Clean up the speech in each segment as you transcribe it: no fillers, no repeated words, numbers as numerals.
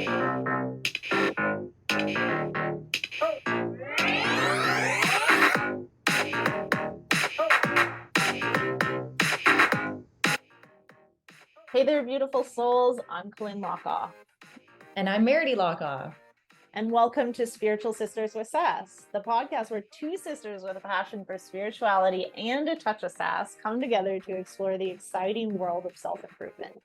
Hey there, beautiful souls. I'm Colynn Hlokoff. And I'm Meridee Hlokoff. And welcome to Spiritual Sisters of Sass, the podcast where two sisters with a passion for spirituality and a touch of sass come together to explore the exciting world of self-improvement.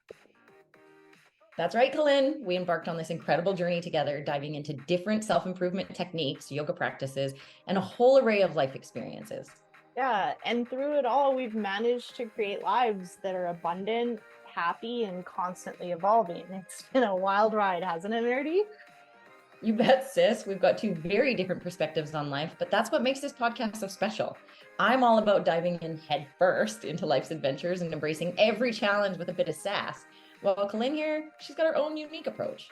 That's right, Colynn. We embarked on this incredible journey together, diving into different self-improvement techniques, yoga practices, and a whole array of life experiences. Yeah, and through it all, we've managed to create lives that are abundant, happy, and constantly evolving. It's been a wild ride, hasn't it, Meridee? You bet, sis. We've got two very different perspectives on life, but that's what makes this podcast so special. I'm all about diving in head first into life's adventures and embracing every challenge with a bit of sass. While Colynn here, she's got her own unique approach.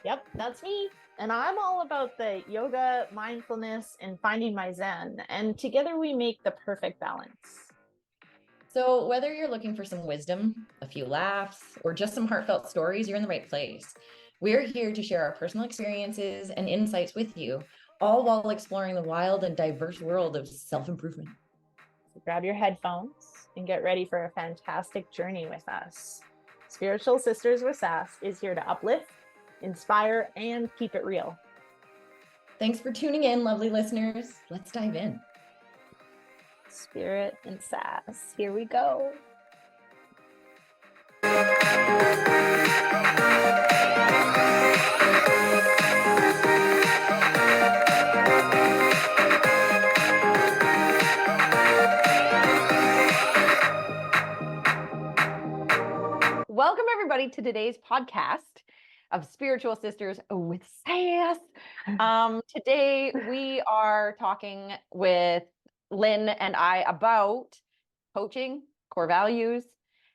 Yep, that's me. And I'm all about the yoga, mindfulness, and finding my zen. And together we make the perfect balance. So whether you're looking for some wisdom, a few laughs, or just some heartfelt stories, you're in the right place. We're here to share our personal experiences and insights with you, all while exploring the wild and diverse world of self-improvement. So grab your headphones and get ready for a fantastic journey with us. Spiritual Sisters with Sass is here to uplift, inspire, and keep it real. Thanks for tuning in, lovely listeners. Let's dive in. Spirit and sass. Here we go. Welcome, everybody, to today's podcast of Spiritual Sisters with Sass. Today, we are talking with Lynn and I about coaching, core values,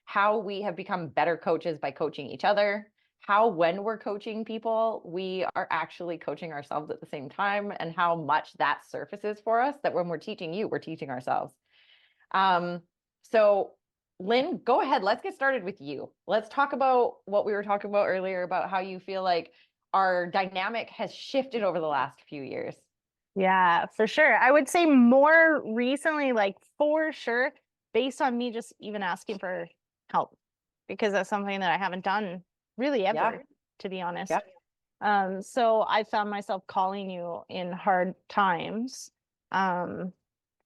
how we have become better coaches by coaching each other, how when we're coaching people, we are actually coaching ourselves at the same time, and how much that surfaces for us that when we're teaching you, we're teaching ourselves. So Lynn, go ahead. Let's get started with you. Let's talk about what we were talking about earlier about how you feel like our dynamic has shifted over the last few years. Yeah, for sure. I would say more recently, like for sure, based on me just even asking for help, because that's something that I haven't done really ever, to be honest. Yeah. So I found myself calling you in hard times.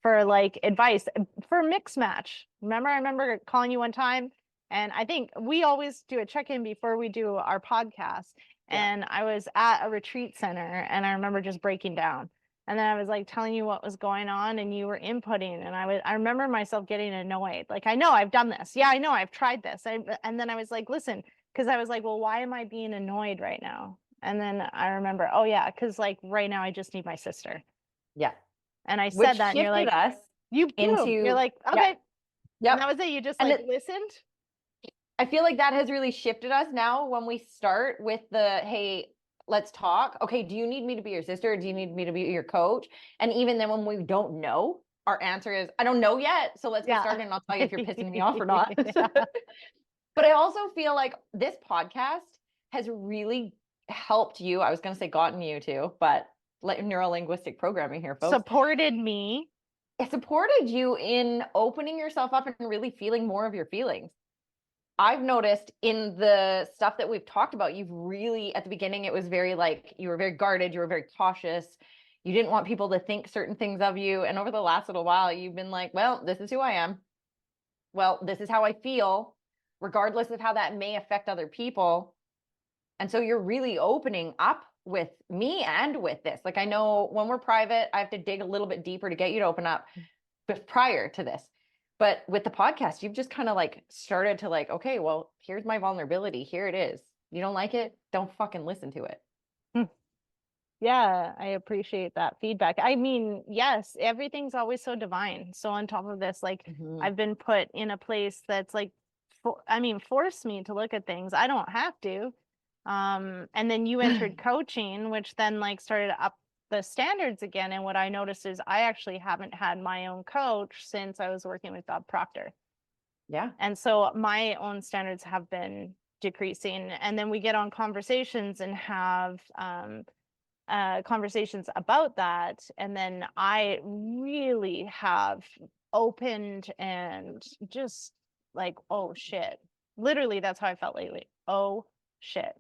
For like advice for mix match. I remember calling you one time, and I think we always do a check-in before we do our podcast. And I was at a retreat center, and I remember just breaking down. And then I was like telling you what was going on, and you were inputting. And I remember myself getting annoyed. Like, I know I've done this. Yeah, I know I've tried this. And then I was like, listen, because I was like, well, why am I being annoyed right now? And then I remember, oh yeah, because like right now I just need my sister. Yeah. And I said that, and you're like, us you're like, okay. Yeah. And that was it. You just like listened. I feel like that has really shifted us now when we start with the, hey, let's talk. Okay, do you need me to be your sister? Do you need me to be your coach? And even then when we don't know, our answer is, I don't know yet. So let's get started, and I'll tell you if you're pissing me off or not. But I also feel like this podcast has really helped you. I was going to say gotten you to, but neuro-linguistic programming here, folks. Supported me. It supported you in opening yourself up and really feeling more of your feelings. I've noticed in the stuff that we've talked about, you've really, at the beginning, it was very like, you were very guarded, you were very cautious. You didn't want people to think certain things of you. And over the last little while, you've been like, well, this is who I am. Well, this is how I feel, regardless of how that may affect other people. And so you're really opening up with me and with this. Like, I know when we're private, I have to dig a little bit deeper to get you to open up prior to this. But with the podcast, you've just kind of like started to like, okay, well, here's my vulnerability. Here it is. You don't like it? Don't fucking listen to it. Yeah, I appreciate that feedback. I mean, yes, everything's always so divine. So on top of this, like I've been put in a place that's like, forced me to look at things. I don't have to. And then you entered coaching, which then like started to up the standards again. And what I noticed is I actually haven't had my own coach since I was working with Bob Proctor. Yeah. And so my own standards have been decreasing. And then we get on conversations and have conversations about that. And then I really have opened and just like, oh shit. Literally, that's how I felt lately. Oh shit.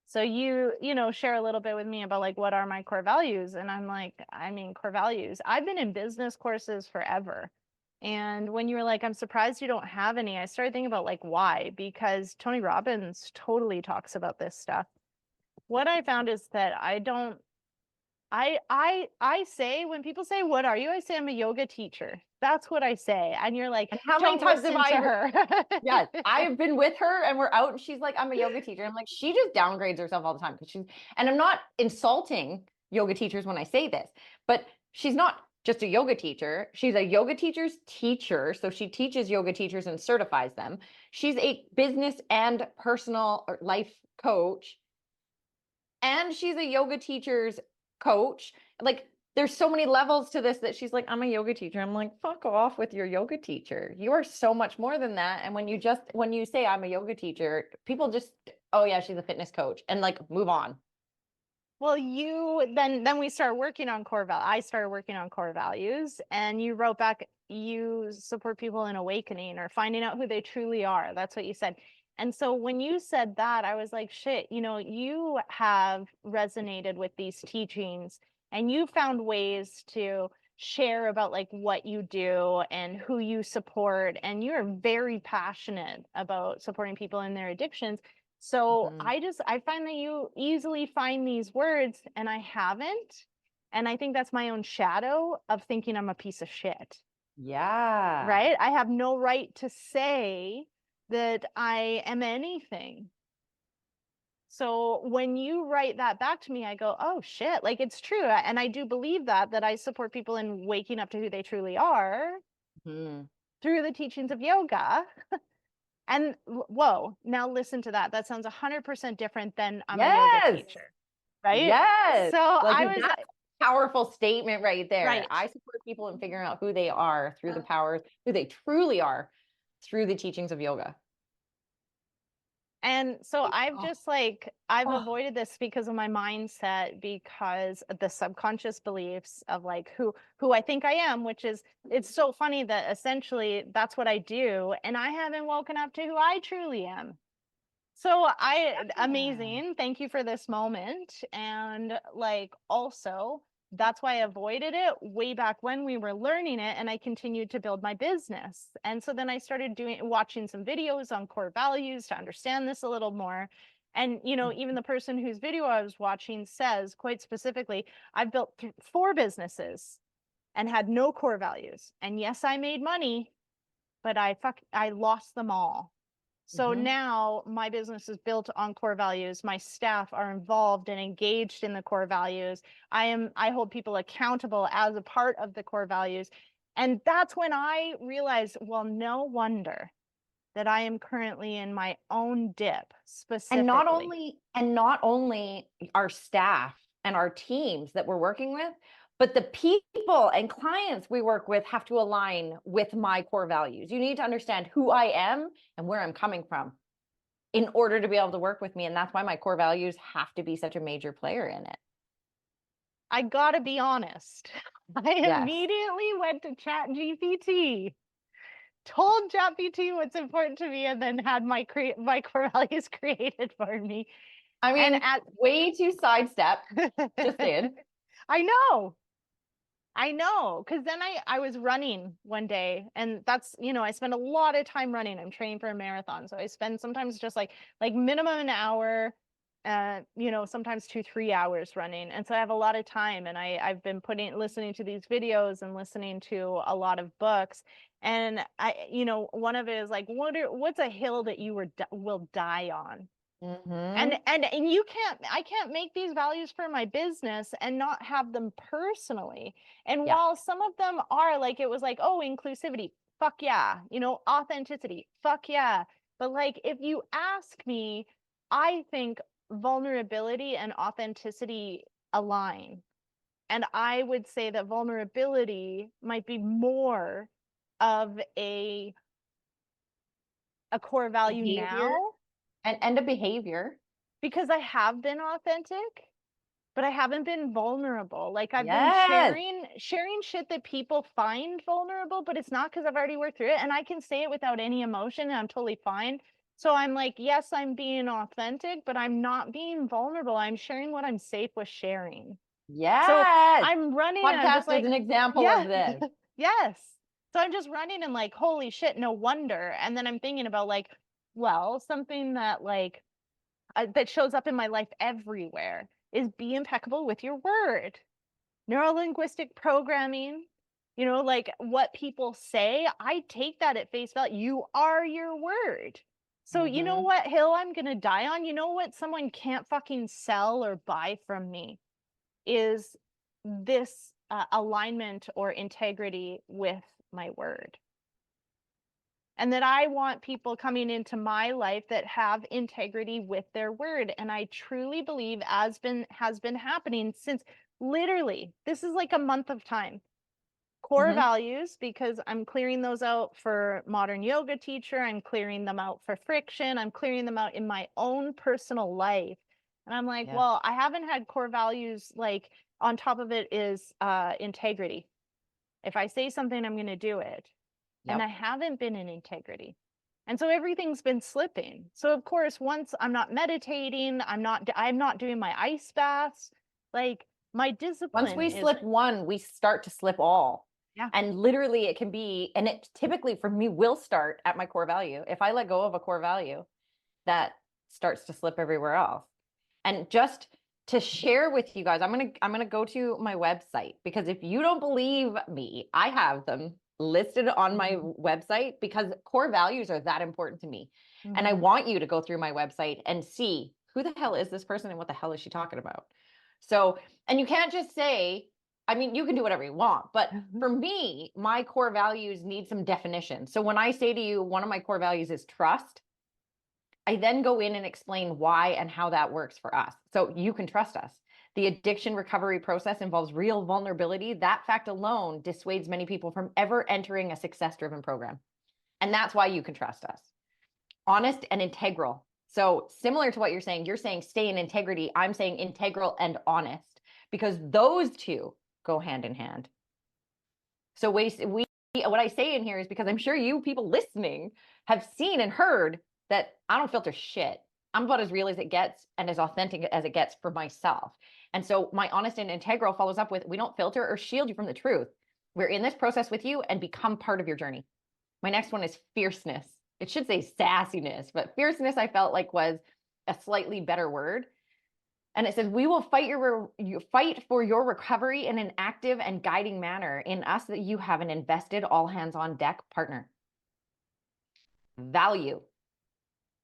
So you know, share a little bit with me about like, what are my core values? And I'm like, I mean, core values. I've been in business courses forever. And when you were like, I'm surprised you don't have any, I started thinking about like, why? Because Tony Robbins totally talks about this stuff. What I found is that I say, when people say, what are you? I say, I'm a yoga teacher. That's what I say. And you're like, And how many don't times have listen to I her. Yes, I've been with her and we're out and she's like, I'm a yoga teacher. I'm like, she just downgrades herself all the time because she's, and I'm not insulting yoga teachers when I say this, but she's not just a yoga teacher. She's a yoga teacher's teacher. So she teaches yoga teachers and certifies them. She's a business and personal or life coach. And she's a yoga teacher's coach. Like, there's so many levels to this that she's like, I'm a yoga teacher. I'm like, fuck off with your yoga teacher. You are so much more than that. And when you say I'm a yoga teacher, people just, oh yeah, she's a fitness coach, and like move on. Well, then we started working on core values. I started working on core values, and you wrote back, you support people in awakening or finding out who they truly are. That's what you said. And so when you said that, I was like, shit, you know, you have resonated with these teachings and you found ways to share about like what you do and who you support. And you're very passionate about supporting people in their addictions. So I find that you easily find these words and I haven't. And I think that's my own shadow of thinking I'm a piece of shit. Yeah. Right? I have no right to say that I am anything. So when you write that back to me, I go, oh shit, like it's true. And I do believe that I support people in waking up to who they truly are through the teachings of yoga. And whoa, now listen to that. That sounds 100% different than I'm a yoga teacher, right? Yes. So like, I was that's a powerful statement right there. Right. I support people in figuring out who they are through the powers, who they truly are through the teachings of yoga. And so I've just like, I've Oh. avoided this because of my mindset, because of the subconscious beliefs of like who I think I am, which is, it's so funny that essentially that's what I do. And I haven't woken up to who I truly am. So amazing. Thank you for this moment. And like, also, that's why I avoided it way back when we were learning it, and I continued to build my business. And so then I started watching some videos on core values to understand this a little more. And, you know, even the person whose video I was watching says quite specifically, I've built 4 businesses and had no core values. And yes, I made money, but I lost them all. So now my business is built on core values. My staff are involved and engaged in the core values. I hold people accountable as a part of the core values. And that's when I realized, well, no wonder that I am currently in my own dip specifically. And not only our staff and our teams that we're working with, but the people and clients we work with have to align with my core values. You need to understand who I am and where I'm coming from in order to be able to work with me. And that's why my core values have to be such a major player in it. I gotta be honest. I immediately went to ChatGPT, told ChatGPT what's important to me, and then had my core values created for me. I mean, way to sidestep. Just did. I know, because then I was running one day, and that's, you know, I spend a lot of time running. I'm training for a marathon, so I spend sometimes just like minimum an hour, you know, sometimes 2-3 hours running, and so I have a lot of time. And I've been listening to these videos and listening to a lot of books, and you know, one of it is like, what's a hill that you will die on? And I can't make these values for my business and not have them personally. And while some of them are like, it was like, oh, inclusivity, fuck yeah, you know, authenticity, fuck yeah. But like, if you ask me, I think vulnerability and authenticity align. And I would say that vulnerability might be more of a core value behavior. now. And a behavior. because I have been authentic, but I haven't been vulnerable. Like I've been Yes. sharing shit that people find vulnerable, but it's not because I've already worked through it. And I can say it without any emotion and I'm totally fine. So I'm like, yes, I'm being authentic, but I'm not being vulnerable. I'm sharing what I'm safe with sharing. So Yes. I'm running and I'm Podcast just is like, an example yeah, of this. yes. So I'm just running and like, holy shit, no wonder. And then I'm thinking about like, well, something that like that shows up in my life everywhere is be impeccable with your word. Neurolinguistic programming, you know, like what people say, I take that at face value. You are your word. So you know Mhm. what hill I'm going to die on? You know what someone can't fucking sell or buy from me is this alignment or integrity with my word. And that I want people coming into my life that have integrity with their word. And I truly believe has been happening since literally this is like a month of time. Core Mhm. values, because I'm clearing those out for modern yoga teacher. I'm clearing them out for friction. I'm clearing them out in my own personal life. And I'm like, Yeah. well, I haven't had core values. Like on top of it is integrity. If I say something, I'm going to do it. And I Yep. haven't been in integrity. And so everything's been slipping. So of course, once I'm not meditating, I'm not doing my ice baths, like my Once discipline we is, slip one, we start to slip all. yeah. And literally it can be, and it typically for me will start at my core value. If I let go of a core value, that starts to slip everywhere else. And just to share with you guys, I'm gonna go to my website, because if you don't believe me, I have them listed on my website because core values are that important to me. And I Mhm. want you to go through my website and see who the hell is this person and what the hell is she talking about. So, and you can't just say, I mean, you can do whatever you want, but for me, my core values need some definition. So when I say to you, one of my core values is trust, I then go in and explain why and how that works for us. So you can trust us. The addiction recovery process involves real vulnerability. That fact alone dissuades many people from ever entering a success-driven program. And that's why you can trust us. Honest and integral. So similar to what you're saying stay in integrity. I'm saying integral and honest, because those two go hand in hand. So what I say in here is because I'm sure you people listening have seen and heard that I don't filter shit. I'm about as real as it gets and as authentic as it gets for myself. And so my honest and integral follows up with, we don't filter or shield you from the truth. We're in this process with you and become part of your journey. My next one is fierceness. It should say sassiness, but fierceness I felt like was a slightly better word. And it says, we will fight for your recovery in an active and guiding manner. In us, that you have an invested, all hands on deck partner. Value.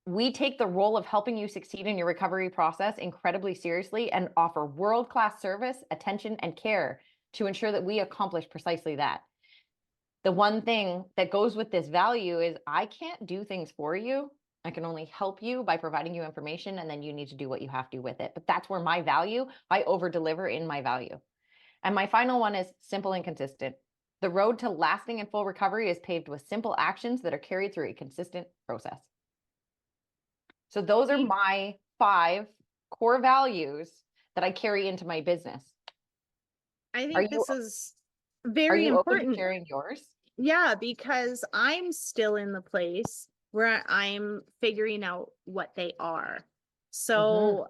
We take the role of helping you succeed in your recovery process incredibly seriously and offer world-class service, attention, and care to ensure that we accomplish precisely that. The one thing that goes with this value is I can't do things for you. I can only help you by providing you information, and then you need to do what you have to with it. But that's where my value, I over deliver in my value. And my final one is simple and consistent. The road to lasting and full recovery is paved with simple actions that are carried through a consistent process. So those are my 5 core values that I carry into my business. I Are think you this is are very you open to important. sharing yours? Yeah, because I'm still in the place where I'm figuring out what they are. So,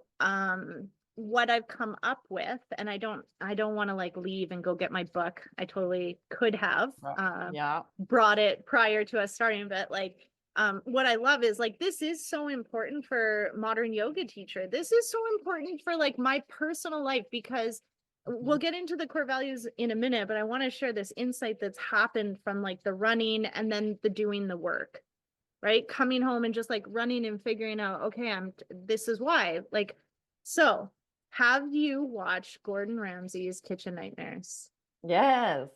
what I've come up with, and I don't want to like leave and go get my book. I totally could have Yeah. brought it prior to us starting, but like what I love is like this is so important for modern yoga teacher. This is so important for like my personal life because we'll get into the core values in a minute, but I want to share this insight that's happened from like the running and then the doing the work, right? Coming home and just like running and figuring out, okay, this is why. Like, so have you watched Gordon Ramsay's Kitchen Nightmares? Yes.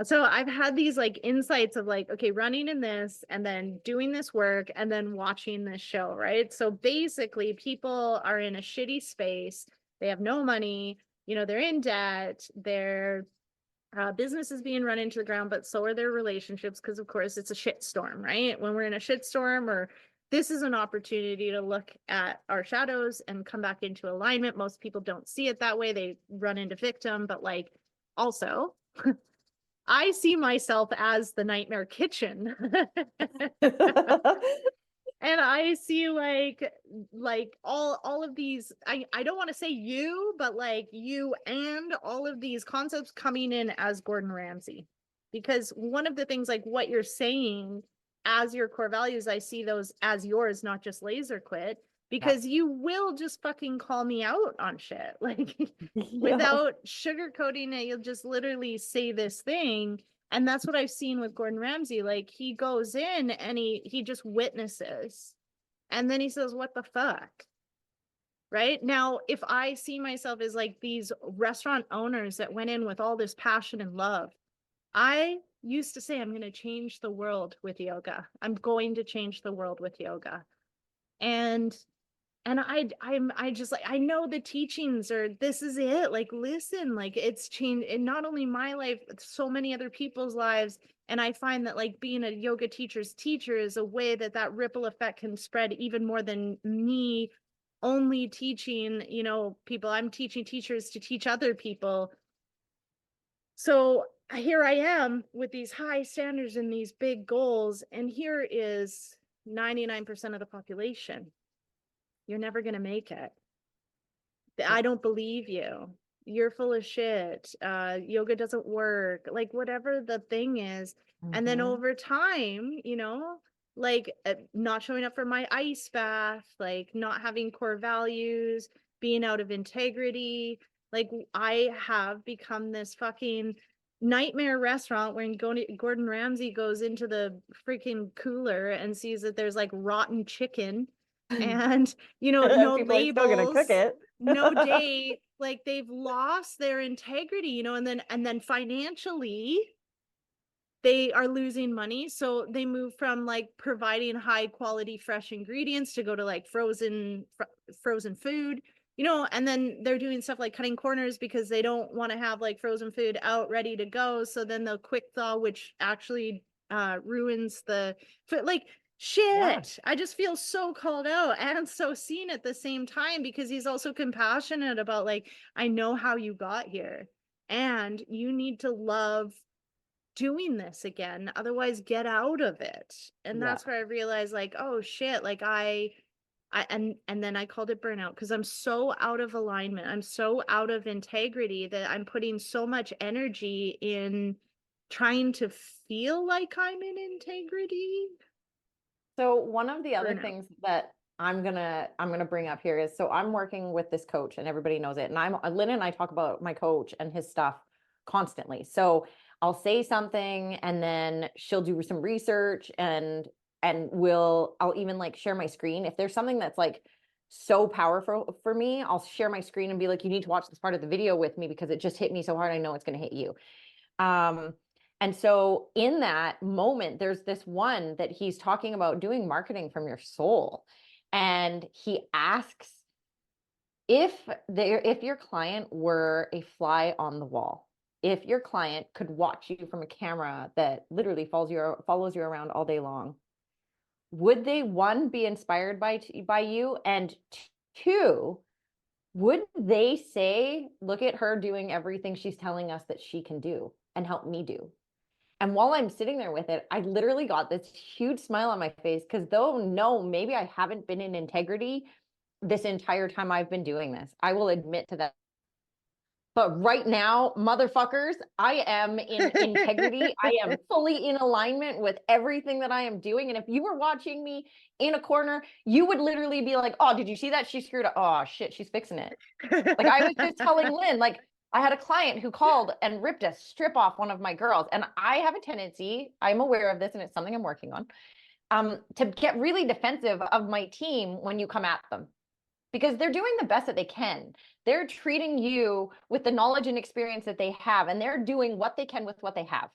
So I've had these like insights of like, okay, running in this and then doing this work and then watching this show, right? So basically people are in a shitty space. They have no money, you know, they're in debt, their business is being run into the ground, but so are their relationships because of course it's a shit storm, right? When we're in a shit storm or this is an opportunity to look at our shadows and come back into alignment. Most people don't see it that way. They run into victim, but like also I see myself as the nightmare kitchen. And I see like all of these, I don't want to say you, but like you and all of these concepts coming in as Gordon Ramsay. Because one of the things, like what you're saying as your core values, I see those as yours, not just laser quit, because you will just fucking call me out on shit. Like without sugarcoating it, you'll just literally say this thing. And that's what I've seen with Gordon Ramsay. Like he goes in and he just witnesses. And then he says, what the fuck? Right now, if I see myself as like these restaurant owners that went in with all this passion and love, I used to say, I'm going to change the world with yoga. I'm going to change the world with yoga. And I just like, I know the teachings are, this is it. Like, listen, like it's changed in not only my life, but so many other people's lives. And I find that like being a yoga teacher's teacher is a way that that ripple effect can spread even more than me only teaching, you know, people. I'm teaching teachers to teach other people. So here I am with these high standards and these big goals. And here is 99% of the population. You're never going to make it. I don't believe you. You're full of shit. Yoga doesn't work. Like whatever the thing is. And then over time, you know, like not showing up for my ice bath, like not having core values, being out of integrity. Like I have become this fucking nightmare restaurant when Gordon Ramsay goes into the freaking cooler and sees that there's like rotten chicken and, you know, no People are still labels, gonna cook it. no date, like they've lost their integrity, you know, and then financially they are losing money. So they move from like providing high quality fresh ingredients to go to like frozen food, you know, and then they're doing stuff like cutting corners because they don't want to have like frozen food out ready to go. So then they'll quick thaw, which actually ruins the food. Like shit, I just feel so called out and so seen at the same time, because he's also compassionate about like, I know how you got here and you need to love doing this again, otherwise get out of it. And that's where I realized like, oh shit, like and then I called it burnout, because I'm so out of alignment, I'm so out of integrity that I'm putting so much energy in trying to feel like I'm in integrity. So one of the other Burnout. things that I'm gonna bring up here is, so I'm working with this coach and everybody knows it. And Lynn and I talk about my coach and his stuff constantly. So I'll say something and then she'll do some research and I'll even like share my screen. If there's something that's like so powerful for me, I'll share my screen and be like, you need to watch this part of the video with me because it just hit me so hard. I know it's gonna hit you. And so in that moment, there's this one that he's talking about doing marketing from your soul. And he asks if your client were a fly on the wall, if your client could watch you from a camera that literally follows you around all day long, would they, one, be inspired by you? And two, would they say, look at her doing everything she's telling us that she can do and help me do? And while I'm sitting there with it, I literally got this huge smile on my face, because maybe I haven't been in integrity this entire time I've been doing this. I will admit to that. But right now, motherfuckers, I am in integrity. I am fully in alignment with everything that I am doing. And if you were watching me in a corner, you would literally be like, oh, did you see that? She screwed up. Oh shit, she's fixing it. Like I was just telling Lynn, like, I had a client who called and ripped a strip off one of my girls. And I have a tendency, I'm aware of this and it's something I'm working on, to get really defensive of my team when you come at them, because they're doing the best that they can. They're treating you with the knowledge and experience that they have, and they're doing what they can with what they have.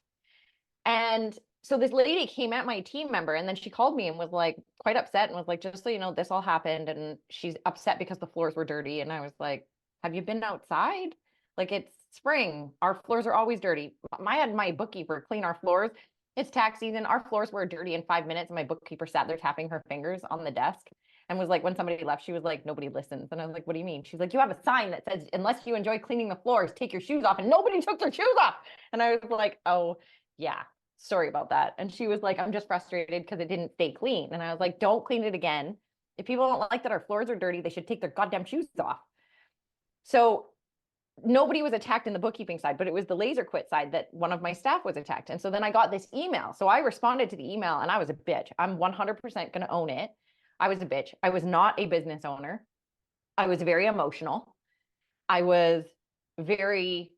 And so this lady came at my team member, and then she called me and was like quite upset and was like, just so you know, this all happened. And she's upset because the floors were dirty. And I was like, have you been outside? Like, it's spring. Our floors are always dirty. I had my bookkeeper clean our floors It's tax season. Our floors were dirty in 5 minutes, and my bookkeeper sat there tapping her fingers on the desk and was like, when somebody left, she was like, nobody listens. And I was like, what do you mean? She's like, you have a sign that says, unless you enjoy cleaning the floors, take your shoes off. And nobody took their shoes off. And I was like, oh, yeah, sorry about that. And she was like, I'm just frustrated because it didn't stay clean. And I was like, don't clean it again. If people don't like that our floors are dirty, they should take their goddamn shoes off. So nobody was attacked in the bookkeeping side, but it was the laser quit side that one of my staff was attacked. And so then I got this email. So I responded to the email and I was a bitch. I'm 100% going to own it. I was a bitch. I was not a business owner. I was very emotional. I was very,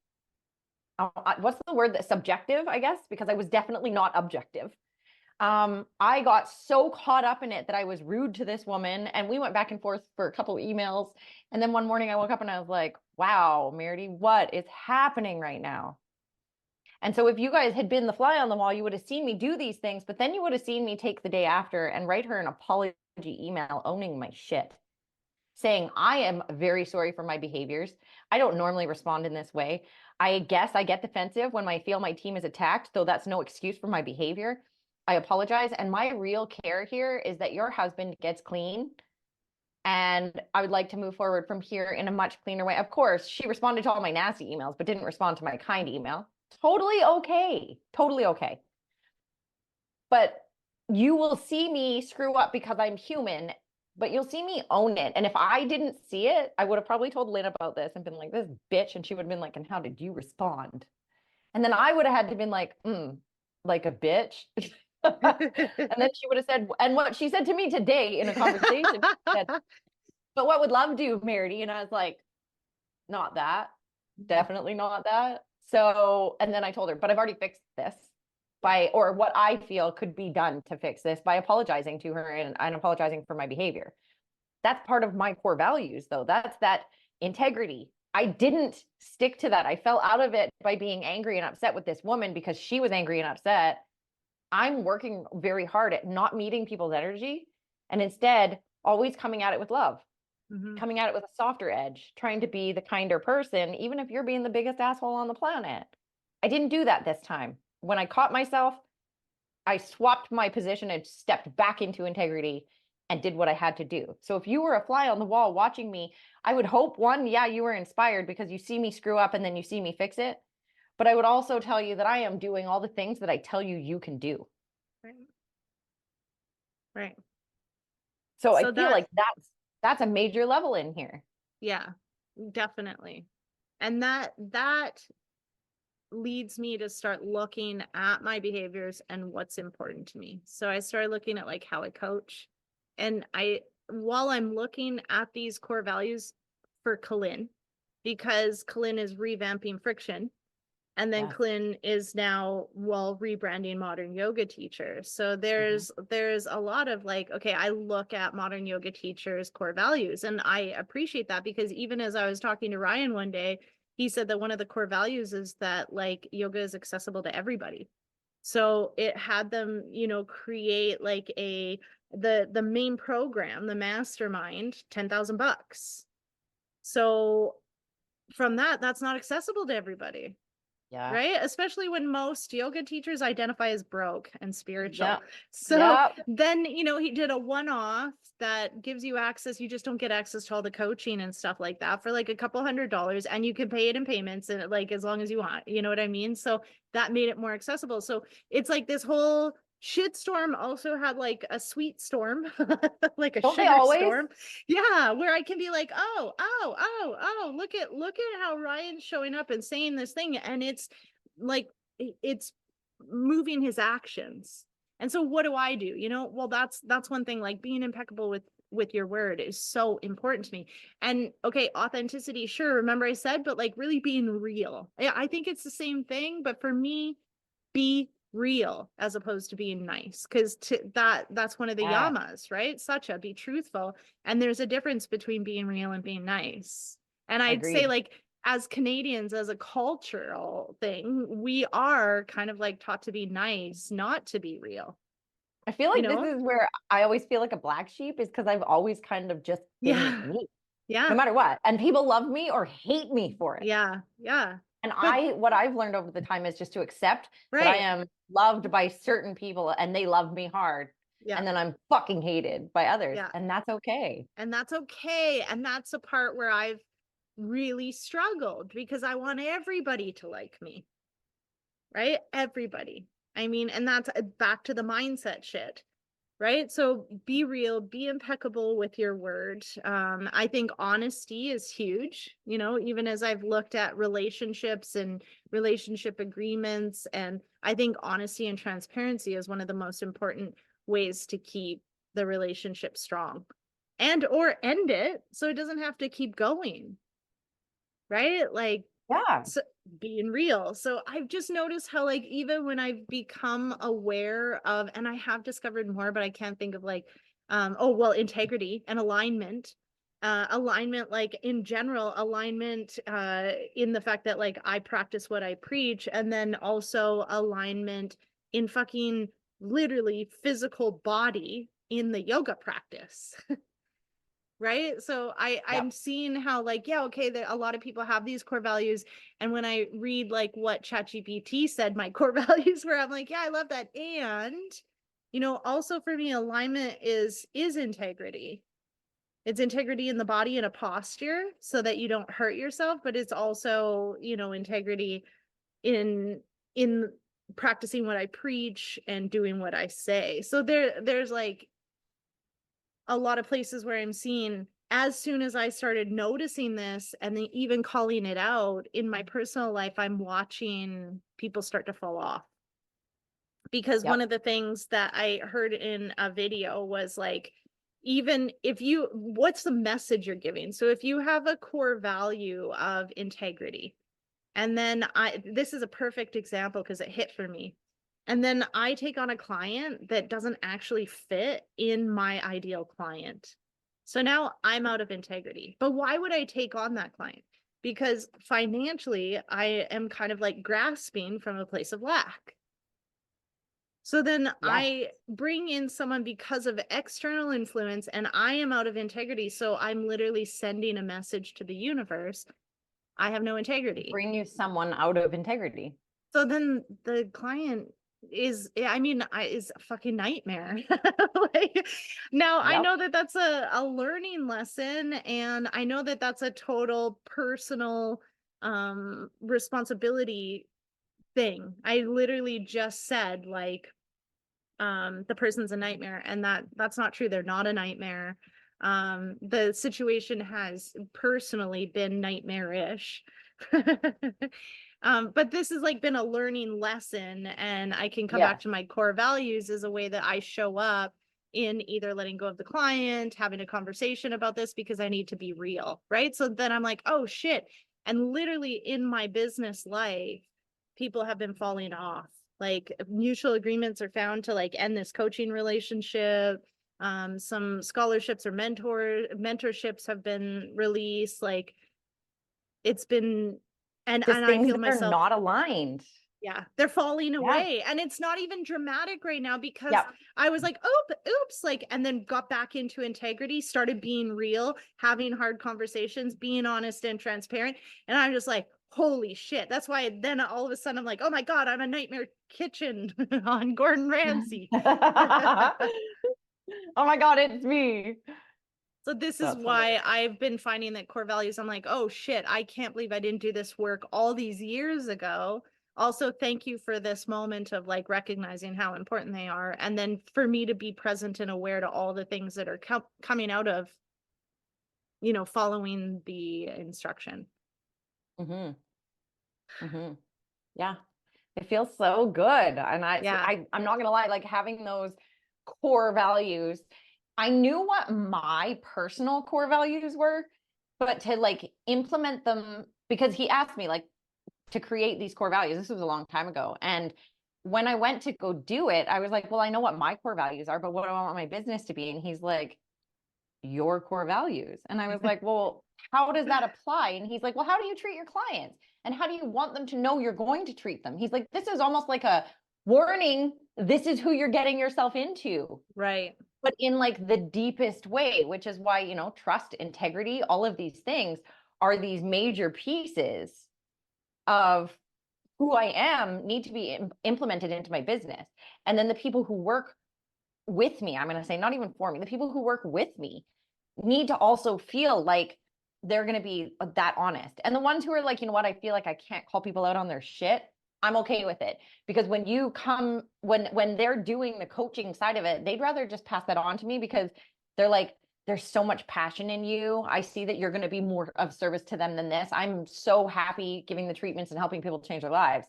what's the word, that subjective, I guess, because I was definitely not objective. I got so caught up in it that I was rude to this woman, and we went back and forth for a couple of emails. And then one morning I woke up and I was like, wow, Meridee, what is happening right now? And so if you guys had been the fly on the wall, you would have seen me do these things, but then you would have seen me take the day after and write her an apology email owning my shit, saying, I am very sorry for my behaviors. I don't normally respond in this way. I guess I get defensive when I feel my team is attacked, though that's no excuse for my behavior. I apologize. And my real care here is that your husband gets clean. And I would like to move forward from here in a much cleaner way. Of course, she responded to all my nasty emails, but didn't respond to my kind email. Totally okay. Totally okay. But you will see me screw up because I'm human, but you'll see me own it. And if I didn't see it, I would have probably told Lynn about this and been like, this bitch. And she would have been like, and how did you respond? And then I would have had to been like, like a bitch. And then she would have said, and what she said to me today in a conversation, said, but what would love do, Meridee? And I was like, not that, definitely not that. So, and then I told her, but I've already fixed this or what I feel could be done to fix this by apologizing to her and apologizing for my behavior. That's part of my core values, though. That's that integrity. I didn't stick to that. I fell out of it by being angry and upset with this woman because she was angry and upset. I'm working very hard at not meeting people's energy and instead always coming at it with love, coming at it with a softer edge, trying to be the kinder person, even if you're being the biggest asshole on the planet. I didn't do that this time. When I caught myself, I swapped my position and stepped back into integrity and did what I had to do. So if you were a fly on the wall watching me, I would hope, one, yeah, you were inspired because you see me screw up and then you see me fix it. But I would also tell you that I am doing all the things that I tell you you can do. Right. So I feel like that's a major level in here. Yeah, definitely. And that leads me to start looking at my behaviors and what's important to me. So I started looking at like how I coach. And while I'm looking at these core values for Colynn, because Colynn is revamping Friction. And then Colynn is now, rebranding Modern Yoga Teacher. So there's a lot of like, okay, I look at Modern Yoga Teacher's core values and I appreciate that because even as I was talking to Ryan one day, he said that one of the core values is that like yoga is accessible to everybody. So it had them, create like the main program, the mastermind, $10,000. So from that's not accessible to everybody. Yeah. Right. Especially when most yoga teachers identify as broke and spiritual. Yep. So then, he did a one-off that gives you access. You just don't get access to all the coaching and stuff like that for like a couple $100 and you can pay it in payments and like as long as you want, you know what I mean? So that made it more accessible. So it's like this whole shitstorm also had like a sweet storm, like a sugar storm. Yeah, where I can be like, oh, look at how Ryan's showing up and saying this thing. And it's like, it's moving his actions. And so what do I do? Well, that's one thing, like being impeccable with your word is so important to me. And okay, authenticity, sure. Remember I said, but like really being real. I think it's the same thing, but for me, be real as opposed to being nice, because that's one of the yamas, right? Sacha, be truthful. And there's a difference between being real and being nice. And I'd say like as Canadians, as a cultural thing, we are kind of like taught to be nice, not to be real. I feel like this is where I always feel like a black sheep, is because I've always kind of just been me. Yeah. No matter what. And people love me or hate me for it. Yeah. And But what I've learned over the time is just to accept that I right. am loved by certain people and they love me hard. Yeah. And then I'm fucking hated by others. Yeah. And that's okay. And that's okay. And that's the part where I've really struggled because I want everybody to like me. Right? Everybody. I mean, and that's back to the mindset shit. Right? So be real, be impeccable with your word. I think honesty is huge, you know, even as I've looked at relationships and relationship agreements. And I think honesty and transparency is one of the most important ways to keep the relationship strong and or end it so it doesn't have to keep going. Right? Like, Yeah. so being real. So I've just noticed how like even when I've become aware of, and I have discovered more, but I can't think of like oh well, integrity and alignment. Alignment, like in general, alignment in the fact that like I practice what I preach, and then also alignment in fucking literally physical body in the yoga practice. Right? So I'm Yep. seeing how like, yeah, okay, that a lot of people have these core values. And when I read like what ChatGPT said my core values were, I'm like, yeah, I love that. And you know, also for me, alignment is integrity. It's integrity in the body and a posture so that you don't hurt yourself, but it's also, you know, integrity in practicing what I preach and doing what I say. So there's like a lot of places where I'm seeing as soon as I started noticing this and then even calling it out in my personal life, I'm watching people start to fall off. Because one Yep. of the things that I heard in a video was like, even if you, what's the message you're giving? So if you have a core value of integrity, and then this is a perfect example because it hit for me. And then I take on a client that doesn't actually fit in my ideal client. So now I'm out of integrity. But why would I take on that client? Because financially, I am kind of like grasping from a place of lack. So then Yes. I bring in someone because of external influence and I am out of integrity. So I'm literally sending a message to the universe. I have no integrity. Bring you someone out of integrity. So then the client is, I mean, is a fucking nightmare. Like, now I Yep. know that that's a learning lesson, and I know that that's a total personal responsibility thing. I literally just said like the person's a nightmare, and that's not true. They're not a nightmare. The situation has personally been nightmarish. But this has like been a learning lesson, and I can come back Yes. to my core values as a way that I show up in either letting go of the client, having a conversation about this because I need to be real, right? So then I'm like, oh shit. And literally in my business life, people have been falling off. Like mutual agreements are found to like end this coaching relationship. Some scholarships or mentorships have been released. Like it's been, Just and I things feel that are myself, not aligned. yeah, they're falling Yeah. away. And it's not even dramatic right now because Yep. I was like, oops, like, and then got back into integrity, started being real, having hard conversations, being honest and transparent. And I'm just like, holy shit. That's why then all of a sudden I'm like, oh my God, I'm a nightmare kitchen on Gordon Ramsay. Oh my God, it's me. So this is That's why hilarious. I've been finding that core values. I'm like, oh shit, I can't believe I didn't do this work all these years ago. Also, thank you for this moment of like recognizing how important they are. And then for me to be present and aware to all the things that are coming out of, you know, following the instruction. Mm-hmm. Mm-hmm. Yeah. It feels so good. And Yeah. I'm not gonna lie, like having those core values, I knew what my personal core values were, but to like implement them, because he asked me like to create these core values. This was a long time ago. And when I went to go do it, I was like, well, I know what my core values are, but what do I want my business to be? And he's like, your core values. And I was like, well, how does that apply? And he's like, well, how do you treat your clients? And how do you want them to know you're going to treat them? He's like, this is almost like a warning. This is who you're getting yourself into. Right. But in like the deepest way, which is why, you know, trust, integrity, all of these things are these major pieces of who I am need to be implemented into my business. And then the people who work with me, I'm going to say not even for me, the people who work with me need to also feel like they're going to be that honest. And the ones who are like, you know what, I feel like I can't call people out on their shit, I'm okay with it. Because when you come, when they're doing the coaching side of it, they'd rather just pass that on to me because they're like, there's so much passion in you. I see that you're going to be more of service to them than this. I'm so happy giving the treatments and helping people change their lives.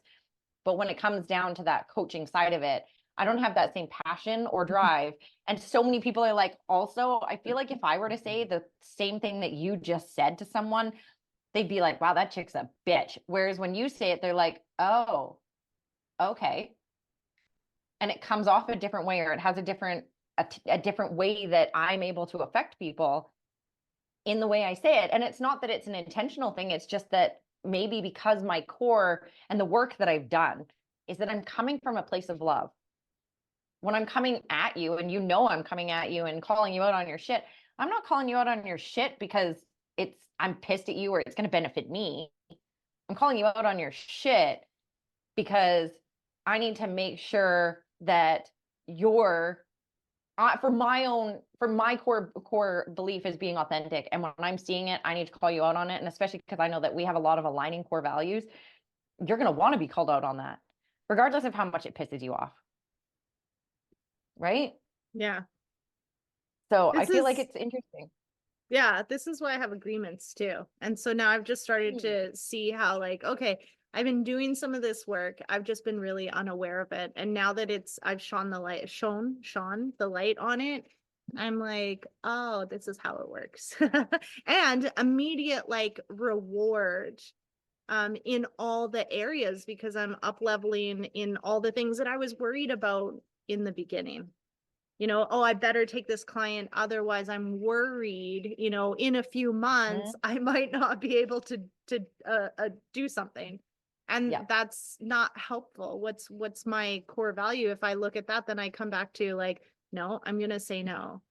But when it comes down to that coaching side of it, I don't have that same passion or drive. And so many people are like, also, I feel like if I were to say the same thing that you just said to someone, they'd be like, wow, that chick's a bitch. Whereas when you say it, they're like, oh, okay. And it comes off a different way, or it has a different way that I'm able to affect people in the way I say it. And it's not that it's an intentional thing. It's just that maybe because my core and the work that I've done is that I'm coming from a place of love. When I'm coming at you and you know I'm coming at you and calling you out on your shit, I'm not calling you out on your shit because I'm pissed at you or it's going to benefit me. I'm calling you out on your shit because I need to make sure that you're for my core belief is being authentic. And when I'm seeing it, I need to call you out on it. And especially because I know that we have a lot of aligning core values, you're going to want to be called out on that, regardless of how much it pisses you off. Right? Yeah. So I feel like it's interesting. Yeah, this is why I have agreements too. And so now I've just started to see how, like, okay, I've been doing some of this work. I've just been really unaware of it. And now that I've shone the light on it, I'm like, oh, this is how it works. And immediate like reward in all the areas because I'm up leveling in all the things that I was worried about in the beginning. You know, oh, I better take this client. Otherwise, I'm worried, you know, in a few months, I might not be able to do something. And that's not helpful. What's my core value? If I look at that, then I come back to like, no, I'm going to say no.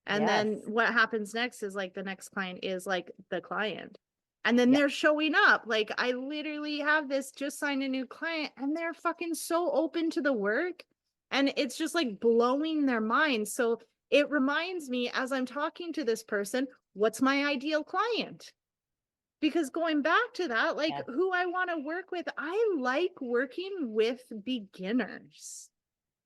And then what happens next is like the next client is like the client. And then they're showing up. Like I literally have this just signed a new client and they're fucking so open to the work. And it's just like blowing their minds. So it reminds me as I'm talking to this person, what's my ideal client? Because going back to that, like who I want to work with, I like working with beginners.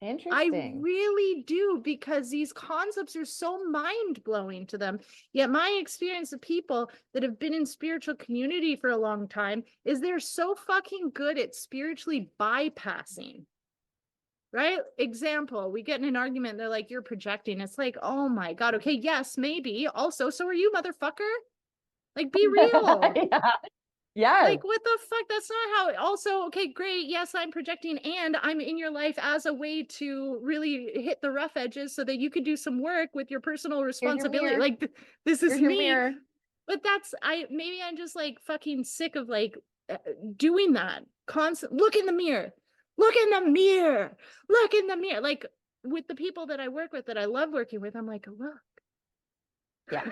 Interesting. I really do, because these concepts are so mind-blowing to them. Yet my experience of people that have been in spiritual community for a long time is they're so fucking good at spiritually bypassing. Right? Example, we get in an argument, they're like, you're projecting. It's like, oh my God. Okay, yes, maybe. Also, so are you, motherfucker. Like, be real. Yeah. Like, what the fuck? That's not how. Also, okay, great. Yes, I'm projecting and I'm in your life as a way to really hit the rough edges so that you could do some work with your personal responsibility. Like, this is me. But maybe I'm just like fucking sick of like doing that. Constant. Look in the mirror. Look in the mirror. Look in the mirror. Like with the people that I work with, that I love working with, I'm like, look. Yeah.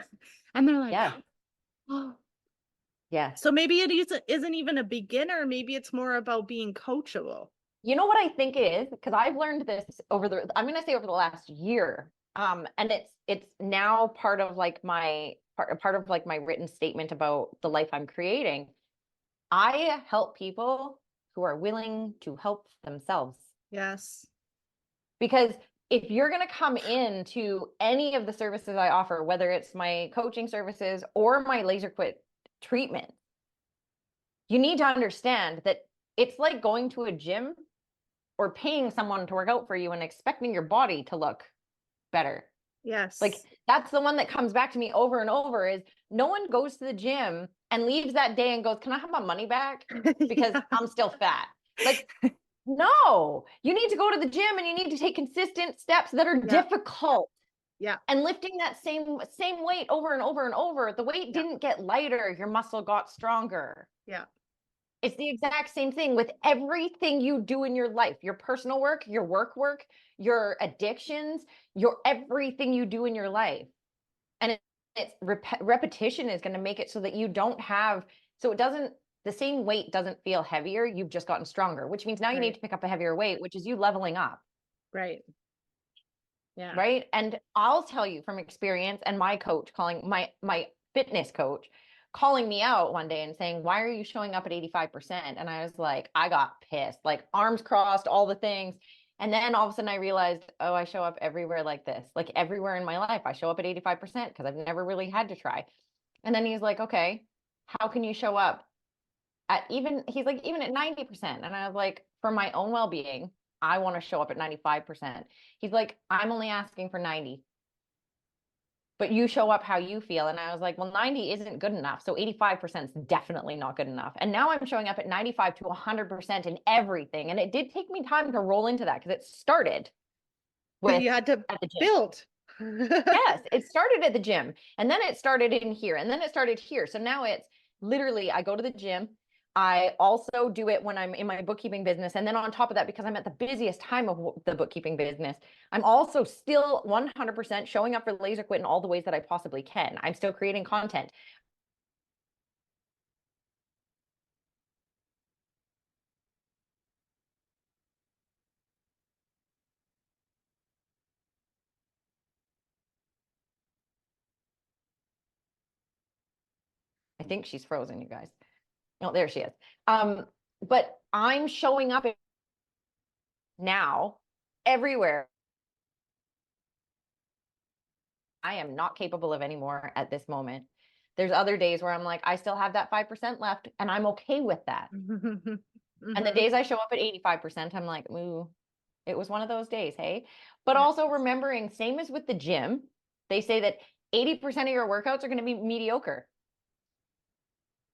And they're like, oh. Yeah. So maybe it isn't even a beginner. Maybe it's more about being coachable. You know what I think it is? Because I've learned this I'm going to say over the last year. And it's now part of like my written statement about the life I'm creating. I help people who are willing to help themselves. Yes. Because if you're going to come into any of the services I offer, whether it's my coaching services or my laser quit treatment, you need to understand that it's like going to a gym or paying someone to work out for you and expecting your body to look better. Yes. Like that's the one that comes back to me over and over is no one goes to the gym and leaves that day and goes, can I have my money back? Because I'm still fat. Like, no, you need to go to the gym and you need to take consistent steps that are difficult. Yeah. And lifting that same weight over and over and over. The weight didn't get lighter. Your muscle got stronger. Yeah. It's the exact same thing with everything you do in your life, your personal work, your work, your addictions, your everything you do in your life. And it's repetition is going to make it so that you don't have, so it doesn't the same weight doesn't feel heavier. You've just gotten stronger, which means now you need to pick up a heavier weight, which is you leveling up. Right. Yeah. Right. And I'll tell you from experience, and my coach calling my fitness coach calling me out one day and saying, why are you showing up at 85%? And I was like, I got pissed, like arms crossed, all the things. And then all of a sudden I realized, oh, I show up everywhere like this, like everywhere in my life. I show up at 85% because I've never really had to try. And then he's like, okay, how can you show up at he's like, even at 90%? And I was like, for my own well-being, I want to show up at 95%. He's like, I'm only asking for 90. But you show up how you feel. And I was like, well, 90 isn't good enough. So 85% is definitely not good enough. And now I'm showing up at 95 to 100% in everything. And it did take me time to roll into that because it started with you had to at the gym. build. Yes, it started at the gym, and then it started in here, and then it started here. So now it's literally, I go to the gym. I also do it when I'm in my bookkeeping business. And then on top of that, because I'm at the busiest time of the bookkeeping business, I'm also still 100% showing up for Laser Quit in all the ways that I possibly can. I'm still creating content. I think she's frozen, you guys. Oh, there she is. But I'm showing up now everywhere I am not capable of anymore at this moment. There's other days where I'm like, I still have that 5% left, and I'm okay with that. And the days I show up at 85%, I'm like, ooh, it was one of those days, hey? But also remembering, same as with the gym, they say that 80% of your workouts are going to be mediocre.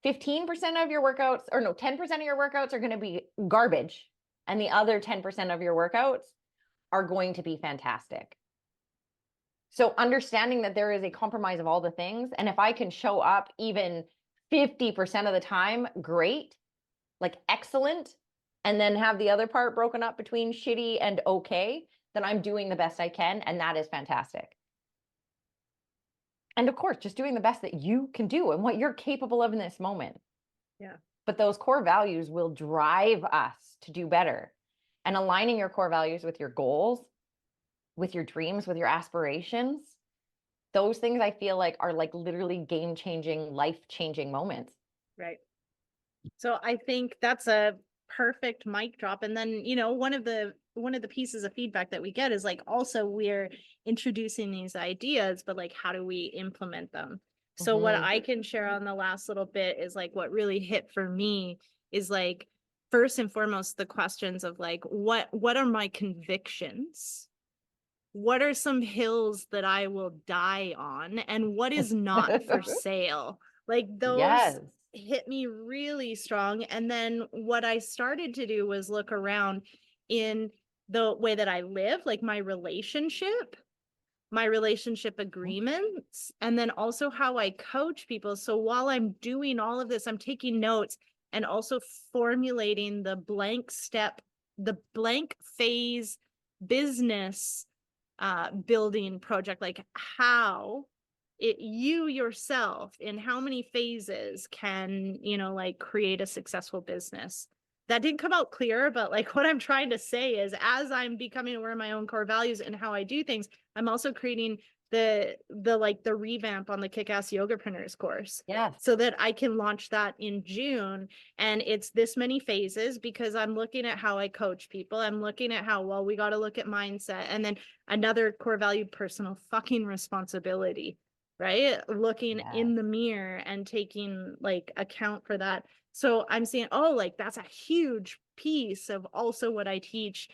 15% of your workouts, or no, 10% of your workouts are going to be garbage. And the other 10% of your workouts are going to be fantastic. So understanding that there is a compromise of all the things. And if I can show up even 50% of the time, great, like excellent, and then have the other part broken up between shitty and okay, then I'm doing the best I can. And that is fantastic. And of course, just doing the best that you can do and what you're capable of in this moment. Yeah. But those core values will drive us to do better. And aligning your core values with your goals, with your dreams, with your aspirations, those things I feel like are like literally game-changing, life-changing moments. Right. So I think that's a perfect mic drop. And then, you know, one of the pieces of feedback that we get is like, also we're introducing these ideas, but like, how do we implement them? So what I can share on the last little bit is like, what really hit for me is like, first and foremost, the questions of like, what are my convictions? What are some hills that I will die on? And what is not for sale? Like those hit me really strong. And then what I started to do was look around in the way that I live, like my relationship agreements, and then also how I coach people. So while I'm doing all of this, I'm taking notes and also formulating the blank phase business building project, like how you yourself in how many phases can, you know, like create a successful business. That didn't come out clear, but like what I'm trying to say is as I'm becoming aware of my own core values and how I do things, I'm also creating the revamp on the Kick-Ass Yogapreneurs course. Yeah. So that I can launch that in June. And it's this many phases because I'm looking at how I coach people. I'm looking at how, well, we got to look at mindset. And then another core value, personal fucking responsibility, right? Looking in the mirror and taking like account for that. So I'm saying, oh, like that's a huge piece of also what I teach.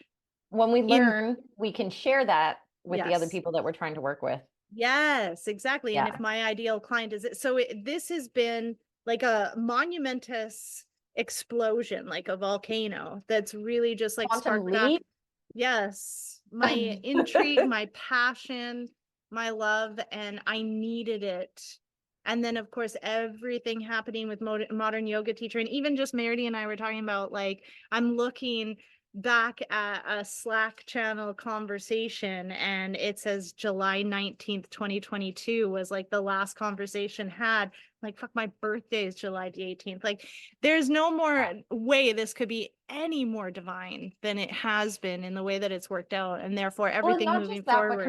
When we learn, we can share that with the other people that we're trying to work with. Yes, exactly. And if my ideal client is it, so this has been like a monumentous explosion, like a volcano that's really just like sparked up. Yes, my intrigue, my passion, my love, and I needed it. And then of course, everything happening with modern yoga teacher, and even just Meridee and I were talking about, like, I'm looking back at a Slack channel conversation, and it says July 19th, 2022 was like the last conversation had. Like, fuck, my birthday is July the 18th. Like, there's no more way this could be any more divine than it has been in the way that it's worked out, and therefore everything not moving just that, forward. but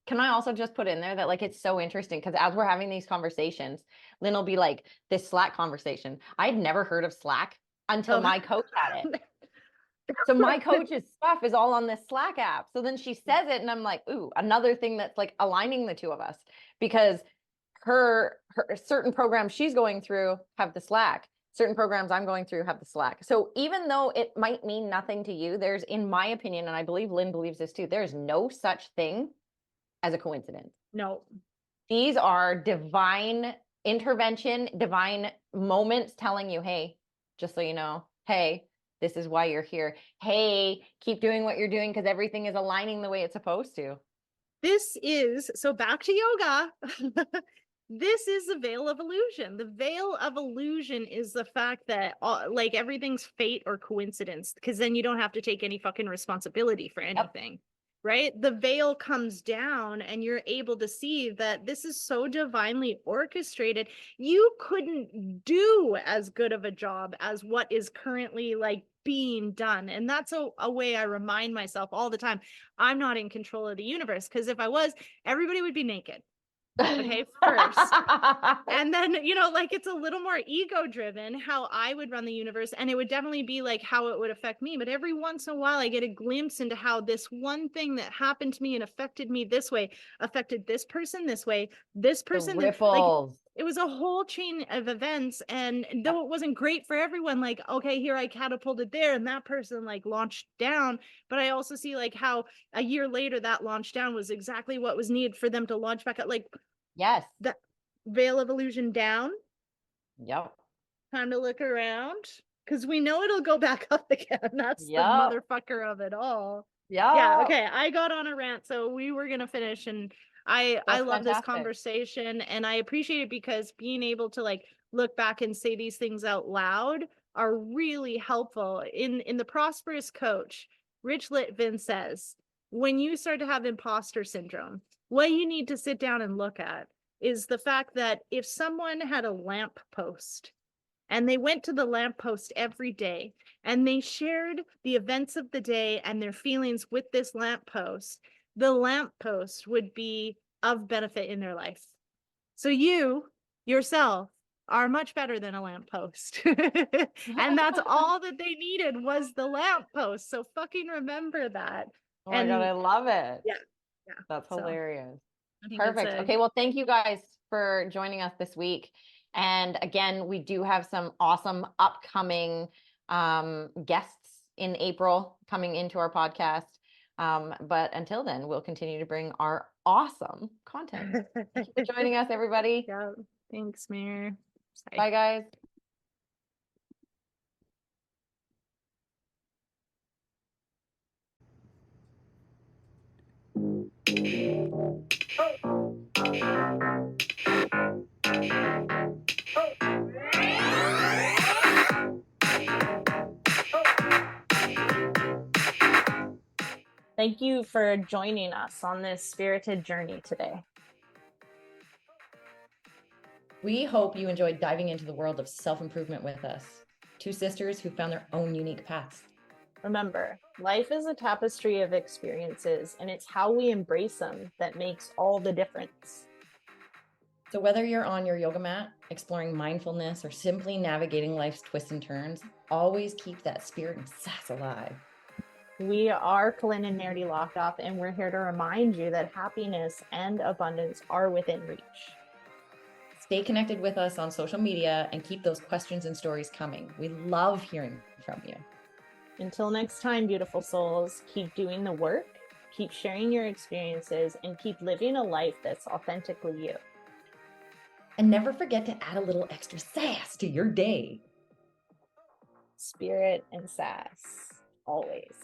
can I also just put in there that like it's so interesting because as we're having these conversations, Lynn will be like, this Slack conversation. I'd never heard of Slack until my coach had it. So my coach's stuff is all on this Slack app. So then she says it and I'm like, ooh, another thing that's like aligning the two of us, because her certain programs she's going through have the Slack. Certain programs I'm going through have the Slack. So even though it might mean nothing to you, there's, in my opinion, and I believe Lynn believes this too, there's no such thing as a coincidence. No. These are divine intervention, divine moments telling you, hey, just so you know, hey, this is why you're here. Hey, keep doing what you're doing because everything is aligning the way it's supposed to. This is, so back to yoga. This is the veil of illusion. The veil of illusion is the fact that like everything's fate or coincidence, because then you don't have to take any fucking responsibility for anything. Right? The veil comes down and you're able to see that this is so divinely orchestrated. You couldn't do as good of a job as what is currently like being done. And that's a way I remind myself all the time. I'm not in control of the universe, because if I was, everybody would be naked. Okay, first. And then, you know, like it's a little more ego driven how I would run the universe, and it would definitely be like how it would affect me. But every once in a while I get a glimpse into how this one thing that happened to me and affected me this way affected this person this way, this person, The ripples. like it was a whole chain of events. And though it wasn't great for everyone, like, okay, here I catapulted there and that person like launched down, but I also see like how a year later that launch down was exactly what was needed for them to launch back up. Like, yes, that veil of illusion down. Yep. Time to look around, because we know it'll go back up again. That's Yep. the motherfucker of it all. Yep. Yeah, okay, I got on a rant, so we were gonna finish, and I love this fantastic. conversation, and I appreciate it because being able to like look back and say these things out loud are really helpful. In the Prosperous Coach, Rich Litvin says, when you start to have imposter syndrome, what you need to sit down and look at is the fact that if someone had a lamp post and they went to the lamppost every day and they shared the events of the day and their feelings with this lamppost, the lamppost would be of benefit in their life. So you yourself are much better than a lamppost. And that's all that they needed was the lamppost. So fucking remember that. Oh my God, I love it. Yeah. That's hilarious. Perfect. Okay, well, thank you guys for joining us this week. And again, we do have some awesome upcoming guests in April coming into our podcast. But until then, we'll continue to bring our awesome content. Thank you for joining us, everybody. Yeah. Thanks, Mayor. Bye, guys. Thank you for joining us on this spirited journey today. We hope you enjoyed diving into the world of self-improvement with us. Two sisters who found their own unique paths. Remember, life is a tapestry of experiences, and it's how we embrace them that makes all the difference. So whether you're on your yoga mat, exploring mindfulness, or simply navigating life's twists and turns, always keep that spirit and sass alive. We are Colynn and Meridee Hlokoff, and we're here to remind you that happiness and abundance are within reach. Stay connected with us on social media and keep those questions and stories coming. We love hearing from you. Until next time, beautiful souls, keep doing the work, keep sharing your experiences, and keep living a life that's authentically you. And never forget to add a little extra sass to your day. Spirit and sass, always.